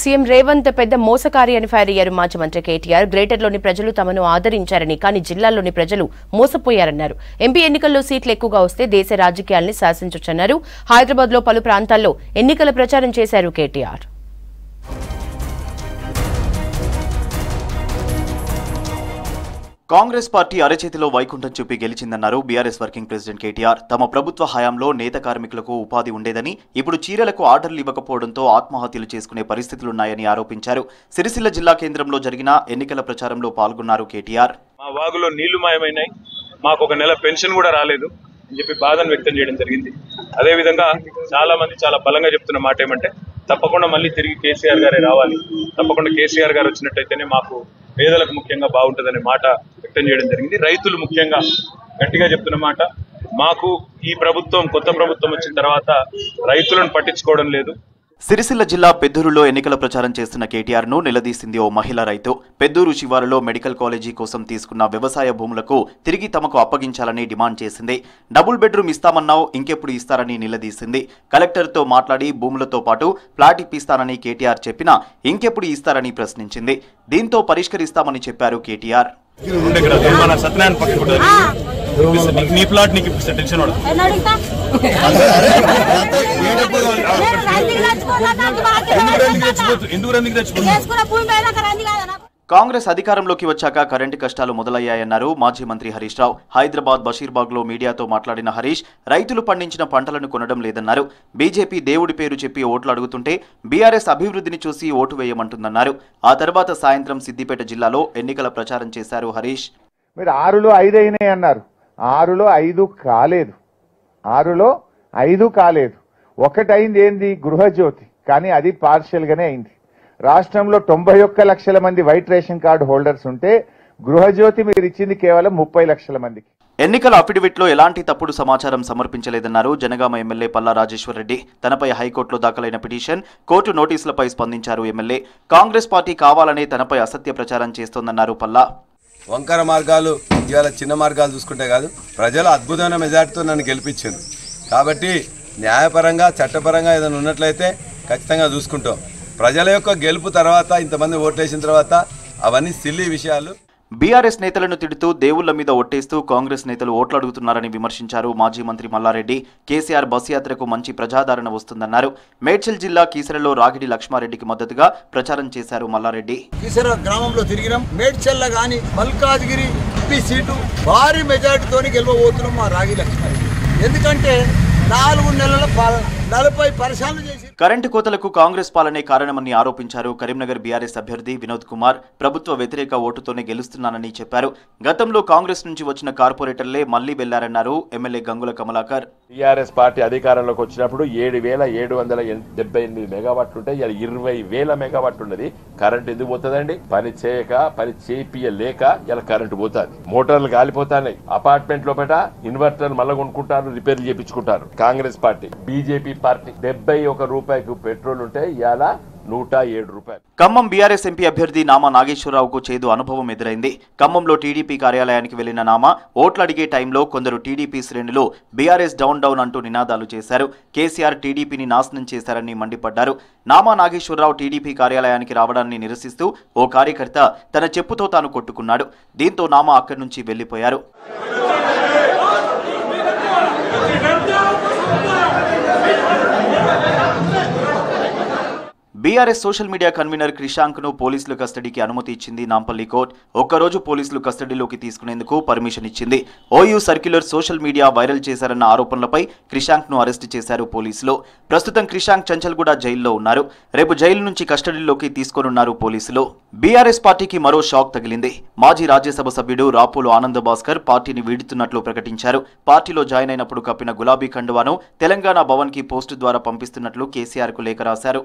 CM Revanth పెద్ద మోసకారి అని fire అయ్యారు మాజీ మంత్రి కేటీఆర్. గ్రేటర్లోని ప్రజలు తమను ఆదరించారని, కానీ జిల్లాల్లోని ప్రజలు మోసపోయారన్నారు. ఎంపీ ఎన్నికల్లో సీట్లు ఎక్కువగా వస్తే దేశ రాజకీయాల్ని శాసించొచ్చన్నారు. హైదరాబాద్లో పలు ప్రాంతాల్లో ఎన్నికల ప్రచారం చేశారు కేటీఆర్. కాంగ్రెస్ పార్టీ అరచేతిలో వైకుంఠం చూపి గెలిచిందన్నారు బీఆర్ఎస్ వర్కింగ్ ప్రెసిడెంట్ కేటీఆర్. తమ ప్రభుత్వ హయాంలో నేత కార్మికులకు ఉపాధి ఉండేదని, ఇప్పుడు చీరలకు ఆర్డర్లు ఇవ్వకపోవడంతో ఆత్మహత్యలు చేసుకునే పరిస్థితులున్నాయని ఆరోపించారు. సిరిసిల్ల జిల్లా కేంద్రంలో జరిగిన ఎన్నికల ప్రచారంలో పాల్గొన్నారు కేటీఆర్. మా వాగులో నీళ్లు మాయమైనాయి, మాకు ఒక నెల పెన్షన్ కూడా రాలేదు అని చెప్పి బాధను వ్యక్తం చేయడం జరిగింది. అదేవిధంగా చాలా మంది చాలా బలంగా చెప్తున్న మాట ఏమంటే, తప్పకుండా మళ్ళీ తిరిగి కేసీఆర్ గారే రావాలి, తప్పకుండా కేసీఆర్ గారు వచ్చినట్టయితేనే మాకు పేదలకు ముఖ్యంగా బాగుంటుందనే మాట వ్యక్తం చేయడం జరిగింది. రైతులు ముఖ్యంగా గట్టిగా చెప్తున్న మాట, మాకు ఈ ప్రభుత్వం కొత్త ప్రభుత్వం వచ్చిన తర్వాత రైతులను పట్టించుకోవడం లేదు. సిరిసిల్ల జిల్లా పెద్దూరులో ఎన్నికల ప్రచారం చేస్తున్న కేటీఆర్ ను నిలదీసింది ఓ మహిళా రైతు. పెద్దూరు శివారులో మెడికల్ కాలేజీ కోసం తీసుకున్న వ్యవసాయ భూములకు తిరిగి తమకు అప్పగించాలని డిమాండ్ చేసింది. డబుల్ బెడ్రూమ్ ఇస్తామన్నావు, ఇంకెప్పుడు ఇస్తారని నిలదీసింది. కలెక్టర్తో మాట్లాడి భూములతో పాటు ఫ్లాట్ ఇప్పిస్తానని కేటీఆర్ చెప్పినా ఇంకెప్పుడు ఇస్తారని ప్రశ్నించింది. దీంతో పరిష్కరిస్తామని చెప్పారు కేటీఆర్. కాంగ్రెస్ అధికారంలోకి వచ్చాక కరెంటు కష్టాలు మొదలయ్యాయన్నారు మాజీ మంత్రి హరీష్ రావు. హైదరాబాద్ బషీర్బాగ్లో మీడియాతో మాట్లాడిన హరీష్, రైతులు పండించిన పంటలను కొనడం లేదన్నారు. బీజేపీ దేవుడి పేరు చెప్పి ఓట్లు అడుగుతుంటే బీఆర్ఎస్ అభివృద్ధిని చూసి ఓటు వేయమంటుందన్నారు. ఆ తర్వాత సాయంత్రం సిద్దిపేట జిల్లాలో ఎన్నికల ప్రచారం చేశారు హరీష్. మీరు 6లో 5 అయినాయి అన్నారు, 6లో 5 కాలేదు, 6లో 5 కాలేదు. ఒకటైంది ఏంది, గృహజ్యోతి, కానీ అది పార్షియల్ గానే అయింది. రాష్ట్రంలో 91 లక్షల మంది వైట్ రేషన్ కార్డు హోల్డర్స్ ఉంటే గృహజ్యోతి మీరు ఇచ్చింది కేవలం 30 లక్షల మందికి. ఎన్నికల అఫిడవిట్లో ఎలాంటి తప్పుడు సమాచారం సమర్పించలేదన్నారు జనగామ ఎమ్మెల్యే పల్లా రాజేశ్వర్ రెడ్డి. తనపై హైకోర్టులో దాఖలైన పిటిషన్, కోర్టు నోటీసులపై స్పందించారు ఎమ్మెల్యే. కాంగ్రెస్ పార్టీ కావాలనే తనపై అసత్య ప్రచారం చేస్తోందన్నారు పల్లా. వంకర మార్గాలు, ఇవాళ చిన్న మార్గాలు చూసుకుంటే కాదు, ప్రజలు అద్భుతమైన మెజార్టీతో నన్ను గెలిపించారు. కాబట్టి న్యాయపరంగా చట్టపరంగా ఏదైనా ఉన్నట్లయితే ఖచ్చితంగా చూసుకుంటాం. ప్రజల యొక్క గెలుపు తర్వాత, ఇంతమంది ఓట్లేసిన తర్వాత అవన్నీ సిల్లీ విషయాలు. బీఆర్ఎస్ నేతలను తిడుతూ దేవుళ్ల మీద ఒట్టేస్తూ కాంగ్రెస్ నేతలు ఓట్లు అడుగుతున్నారని విమర్శించారు మాజీ మంత్రి మల్లారెడ్డి. కేసీఆర్ బస్ యాత్రకు మంచి ప్రజాదరణ వస్తుందన్నారు. మేడ్చల్ జిల్లా కీసరలో రాగిడి లక్ష్మారెడ్డికి మద్దతుగా ప్రచారం చేశారు మల్లారెడ్డి. కీసర గ్రామంలో తిరిగినాం. మేడ్చల్ గాని మల్కాజ్గిరి సీటు భారీ మెజార్టీతో గెలవబోతున్నాం మా రాగిడి లక్ష్మారెడ్డి. ఎందుకంటే 4 నెలల పాలన 40% చేసి కరెంటు కోతలకు కాంగ్రెస్ పాలనే కారణమని ఆరోపించారు కరీంనగర్ బీఆర్ఎస్ అభ్యర్థి వినోద్ కుమార్. ప్రభుత్వ వ్యతిరేక ఓటుతోనే గెలుస్తున్నానని చెప్పారు. గతంలో కాంగ్రెస్ నుంచి వచ్చిన కార్పొరేటర్లే మళ్లీ వెళ్లారన్నారు MLA Gangula Kamalakar. TRS party అధికారంలోకి వచ్చినప్పుడు 7,778 మెగావాట్లు ఉంటే 20,000 మెగావాట్లు ఉన్నది. కరెంట్ ఎందుకు పోతుందండి? పని చేయక, పని చేపియలేక ఇలా కరెంటు పోతుంది. మోటార్లు కాలిపోతాయి. అపార్ట్మెంట్ లోపల ఇన్వర్టర్ మళ్ళా కొనుక్కుంటారు, రిపేర్లు చేయించుకుంటారు. కాంగ్రెస్ పార్టీ, బీజేపీ పార్టీ 71 రూపాయకు పెట్రోల్ ఉంటే ఇవాళ 107 రూపాయలు. ఖమ్మం బీఆర్ఎస్ ఎంపీ అభ్యర్థి నామా నాగేశ్వరరావుకు చేదు అనుభవం ఎదురైంది. ఖమ్మంలో టీడీపీ కార్యాలయానికి వెళ్లిన నామా ఓట్లు అడిగే టైంలో కొందరు టీడీపీ శ్రేణులు బీఆర్ఎస్ డౌన్ డౌన్ అంటూ నినాదాలు చేశారు. కేసీఆర్ టీడీపీని నాశనం చేశారని మండిపడ్డారు. నామా నాగేశ్వరరావు టీడీపీ కార్యాలయానికి రావడాన్ని నిరసిస్తూ ఓ కార్యకర్త తన చెప్పుతో తాను కొట్టుకున్నాడు. దీంతో నామా అక్కడి నుంచి వెళ్లిపోయారు. BRS social media convener Krishank ను పోలీసులు కస్టడీకి అనుమతి ఇచ్చింది నాంపల్లి కోర్టు. ఒక్కరోజు పోలీసులు కస్టడీలోకి తీసుకునేందుకు పర్మిషన్ ఇచ్చింది. OU circular social media viral చేశారన్న ఆరోపణలపై క్రిషాంక్ ను అరెస్టు చేశారు పోలీసులు. ప్రస్తుతం క్రిషాంక్ చంచల్గూడ జైల్లో ఉన్నారు. రేపు జైలు నుంచి కస్టడీలోకి తీసుకోనున్నారు పోలీసులు. బీఆర్ఎస్ పార్టీకి మరో షాక్ తగిలింది. మాజీ రాజ్యసభ సభ్యుడు రాపోలు ఆనంద్ భాస్కర్ పార్టీని వీడుతున్నట్లు ప్రకటించారు. పార్టీలో జాయిన్ అయినప్పుడు కప్పిన గులాబీ కండువాను తెలంగాణ భవన్ కి పోస్టు ద్వారా పంపిస్తున్నట్లు కేసీఆర్ కు లేఖ రాశారు.